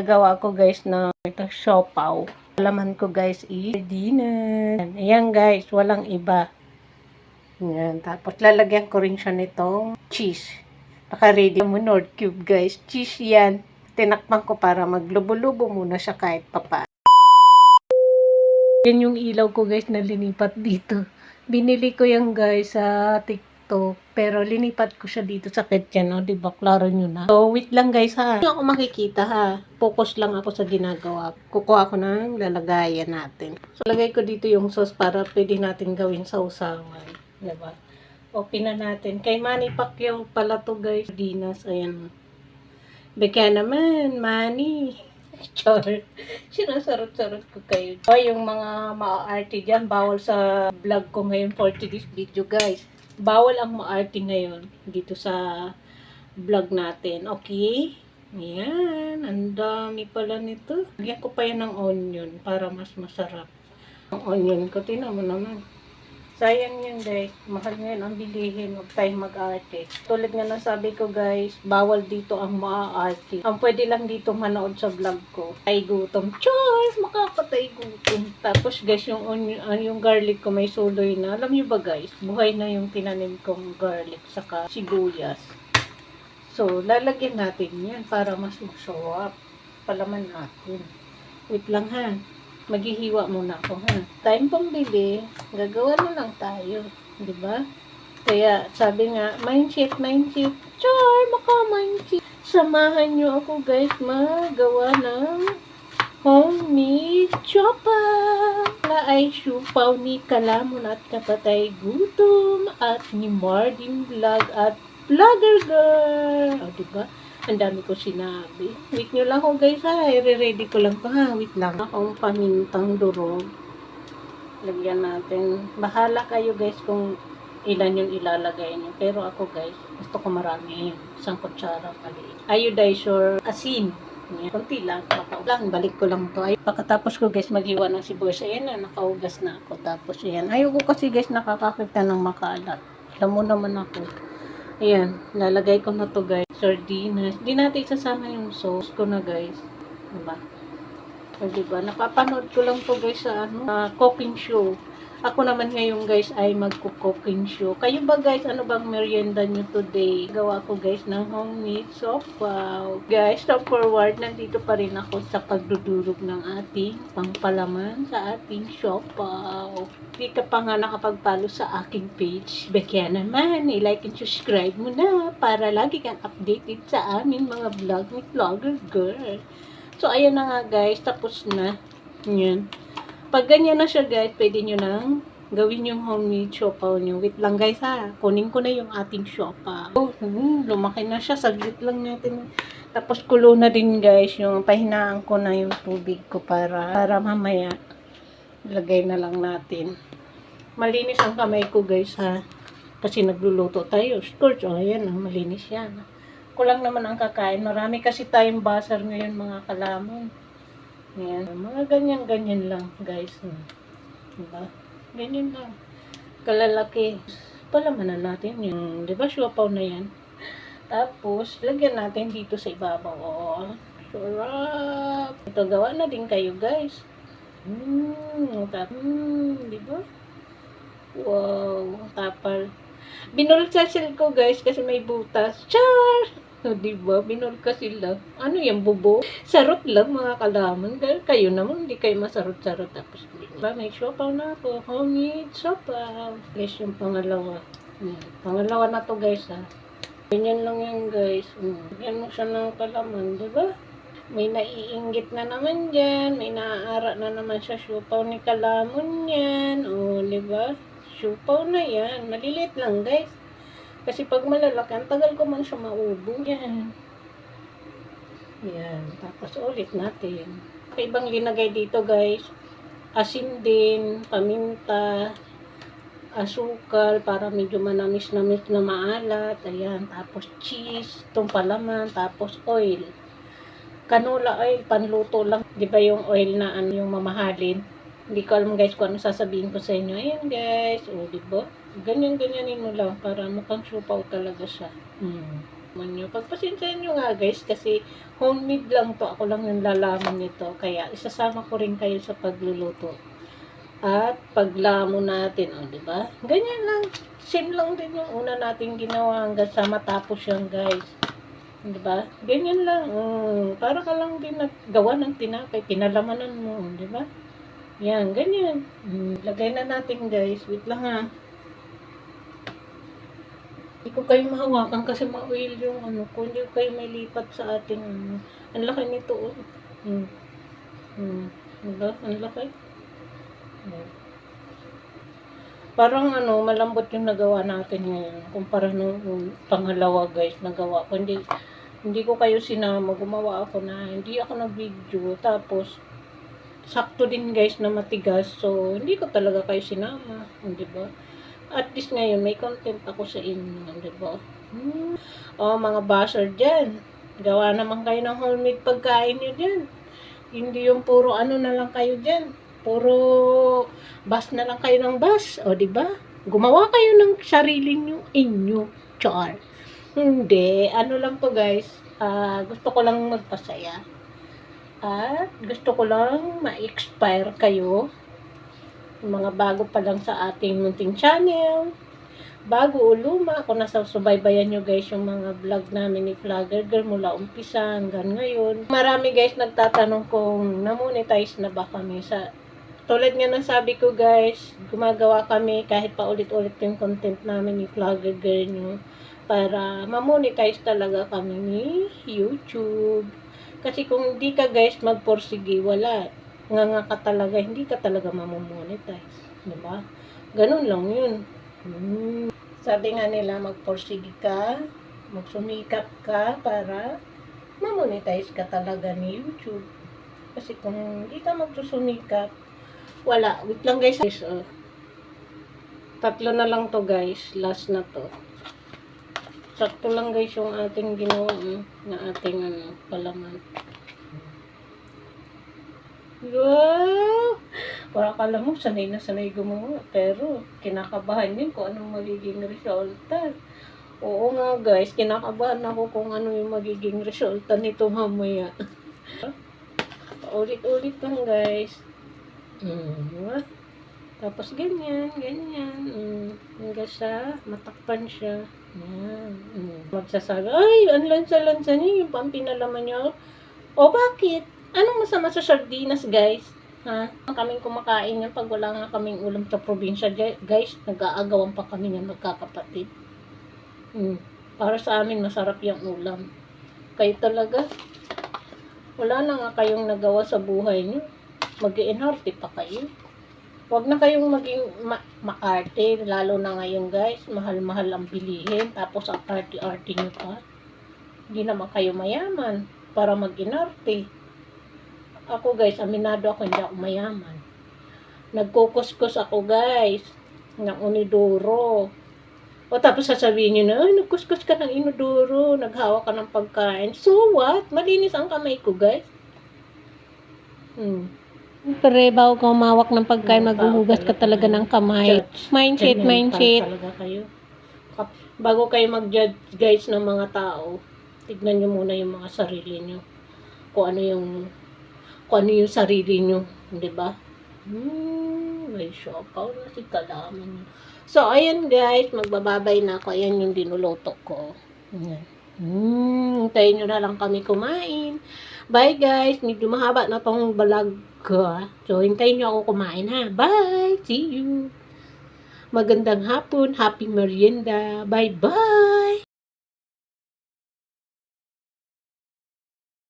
Nagawa ko guys na ito siopaw. Laman ko guys is sardinas. Ayan guys, walang iba. Ayan, tapos lalagyan ko rin siya nitong cheese. Naka-ready mo Nord Cube guys. Cheese yan. Tinakpan ko para maglubo-lubo muna siya kahit papa. Yan yung ilaw ko guys na linipat dito. Binili ko yan guys sa TikTok. Pero linipat ko siya dito sa kitchen. No? Diba? Klaro nyo na. So wait lang guys ha. Hindi ako makikita ha. Focus lang ako sa ginagawa. Kukuha ko ng lalagayan natin. So lagay ko dito yung sauce para pwede natin gawin sa usawan. Diba? Open na natin. Kay Manny Pacquiao pala to guys. Dinas. Ayan. Beka naman. Manny. Char. Sinasarot-sarot ko kayo. Yung mga ma-arte dyan, bawal sa vlog ko ngayon for today's video guys. Bawal ang ma-arte ngayon dito sa vlog natin. Okay? Ayan. Ang dami pala nito. Lagyan ko pa yan ng onion para mas masarap. Ang onion ko, tinan mo naman. Sayang yan guys. Mahal ngayon ang bilihin. Huwag tayong mag-arte. Tulad nga ng sabi ko guys, bawal dito ang ma-arte. Ang pwede lang dito manood sa vlog ko ay gutom. Char! Makakatay gutom. Tapos guys, yung garlic ko may suloy na. Alam nyo ba guys, buhay na yung tinanim kong garlic saka sibuyas. So, lalagyan natin yan para mas masarap. Palaman natin. Wait lang ha. Maghihiwa muna ako ha. Time pambili, gagawa na lang tayo. Diba? Kaya sabi nga, mindset. Char, mindset. Samahan nyo ako guys magawa ng homemade siopaw. Ay siopaw ni Kalamon at Kapatay Gutom at ni Marding Vlog at Vlogger Girl. O diba? Ang dami ko sinabi. Wait nyo lang ako guys ha. I-ready ko lang to ha. Wait lang. Akong pamintang durog. Lagyan natin. Bahala kayo guys kung ilan yung ilalagay nyo. Pero ako guys, gusto ko marami. Isang kutsara maliit. Iodized asin. Kunti lang. Balik ko lang to. Pagkatapos ko guys maghiwa ng sibuyas. Ayan na. Nakaugas na ako. Tapos ayan. Ayoko kasi guys nakakakita ng makalat. Alam mo naman ako. Ayan. Lalagay ko na to guys. Sardinas. Hindi natin isasama yung sauce ko na guys. Diba? O diba? Napapanood ko lang to guys sa cooking show. Ako naman ngayon guys ay magko-cooking show. Kayo ba guys, ano bang merienda nyo today? Gawa ko guys ng homemade siopaw. Guys, stop forward. Nandito pa rin ako sa pagdudurog ng ating pangpalaman sa ating siopaw. Di ka pa nga nakapag-follow sa aking page. Kaya naman, i-like and subscribe mo na para lagi kang updated sa aming mga vlog ni Vlogger Girl. So, ayan na nga guys. Tapos na. Yan. Pag ganyan na siya guys, pwede nyo nang gawin yung homemade siopaw nyo. Wait lang guys ha. Kunin ko na yung ating siopaw. Lumaki na siya. Saglit lang natin. Tapos kulo na din guys. Yung pahinaan ko na yung tubig ko para mamaya lagay na lang natin. Malinis ang kamay ko guys ha. Kasi nagluluto tayo. Scorch. O ayan malinis yan. Kulang naman ang kakain. Marami kasi tayong basar ngayon mga kalamon. Ayan, mga ganyan lang guys. Diba? Ganyan lang. Kalalaki. Palamanan natin yung, diba, siopaw na yan. Tapos, lagyan natin dito sa ibabaw. Oh, sarap. Ito, gawa na din kayo guys. Diba? Wow, tapal. Binulot sa shell ko guys kasi may butas. Char! O, diba? Binulka sila. Ano yung bubo? Sarot lang mga kalaman. Dahil kayo naman, hindi kayo masarot-sarot. Tapos, diba? May siopaw na ako. Homemade siopaw. Guys, yung pangalawa. Pangalawa na to guys ha. Ganyan lang yan guys. Yan mo siya ng kalaman. Diba? May naiinggit na naman dyan. May naaara na naman sa siopaw ni Kalamon yan. O, diba? Siopaw na yan. Maliliit lang guys. Kasi pag malalaki, ang tagal ko man siya maubo. Yan. Yan. Tapos ulit natin. Ibang linagay dito guys. Asin din, paminta, asukal para medyo manamis-namis na maalat. Ayan. Tapos cheese, itong palaman. Tapos oil. Canola oil, panluto lang. Di ba yung oil na yung mamahalin? Hindi ko alam guys kung ano sasabihin ko sa inyo. Ayan guys. O, diba? Ganyan-ganyanin mo lang para mukhang siopaw talaga siya. Pagpasensyahan nyo nga guys, kasi homemade lang to. Ako lang yung lalaman nito. Kaya isasama ko rin kayo sa pagluluto. At paglamon natin, o diba? Ganyan lang. Same lang din yung una nating ginawa hanggang sa matapos yan guys. Diba? Ganyan lang. Para ka lang din naggawa ng tinapay. Pinalamanan mo, diba? Yan, ganyan. Lagay na natin guys. Wait lang ha. Hindi ko kayo mahawakan kasi ma-oil yung ano ko. Hindi ko kayo may lipat sa ating ano. Ang laki nito. Oh. Diba? Ang laki. Parang ano, malambot yung nagawa natin ngayon. Kumpara nung pangalawa guys, nagawa ko. Hindi ko kayo sinama. Gumawa ako na, hindi ako nag-video. Tapos, sakto din guys na matigas. So, hindi ko talaga kayo sinama. Diba? At least ngayon, may content ako sa inyo. Diba? Mga basher dyan. Gawa naman kayo ng homemade pagkain nyo dyan. Hindi yung puro ano na lang kayo dyan. Puro bas na lang kayo ng bas. O, diba? Gumawa kayo ng sarili nyo inyo. Char. Hindi. Ano lang to guys. Gusto ko lang magpasaya. At gusto ko lang ma-expire kayo. Mga bago pa lang sa ating munting channel. Bago o luma, kung nasusubaybayan nyo guys yung mga vlog namin ni Vlogger Girl mula umpisa hanggang ngayon. Marami guys nagtatanong kung na-monetize na ba kami. Tulad nga ng sabi ko guys, gumagawa kami kahit pa ulit-ulit yung content namin ni Vlogger Girl nyo para ma-monetize talaga kami ni YouTube. Kasi kung hindi ka guys magporsige, wala. Nga ka talaga, hindi ka talaga mamomonetize. Diba? Ganun lang yun. Sabi nga nila, magporsige ka, magsumikap ka para mamonetize ka talaga ni YouTube. Kasi kung hindi ka magsusumikap, wala. Wait lang guys. Tatlo na lang to guys. Last na to. Sakto lang guys yung ating ginawa na ating palaman. Wow! Para kala mo, sanay na sanay gumawa. Pero, kinakabahan yun kung anong magiging resulta. Oo nga guys, kinakabahan ako kung ano yung magiging resulta nito mamaya. Ulit-ulit lang guys. Tapos ganyan. Hanggang sa matakpan siya. Yan. Magsasabi, ay, ang lansa-lansa niya, yung pampinalaman niya. O bakit? Anong masama sa sardinas, guys? Ha? Kaming kumakain yan pag wala nga kaming ulam sa probinsya, guys. Nag-aagawan pa kami niyan magkakapatid. Para sa amin, masarap yung ulam. Kayo talaga, wala na nga kayong nagawa sa buhay niyo. Mag-iinarte pa kayo. Huwag na kayong maging maarte, lalo na ngayon guys, mahal-mahal ang bilihin, tapos ang arte-arte nyo pa. Hindi naman kayo mayaman para mag-inarte. Ako guys, aminado ako, hindi ako mayaman. Nagkukuskus ako guys, ng unidoro. O tapos sasabihin nyo na, ay, nagkuskus ka ng inodoro, naghawa ka ng pagkain. So what? Malinis ang kamay ko guys. Pero bago ka umawak ng pagkain, maghuhugas ka talaga ng kamay. Mindset. Talaga kayo. Bago kayo mag-judge guys ng mga tao, tignan nyo muna yung mga sarili nyo. Kung ano yung sarili nyo. Diba? May siopaw na si kalaman nyo. So, ayan guys, magbababay na ako. Ayan yung dinuluto ko. Ayan. Hintayin nyo na lang kami kumain. Bye guys. Medyo mahaba na tong vlog ko. So, hintayin nyo ako kumain ha. Bye. See you. Magandang hapon. Happy merienda. Bye bye.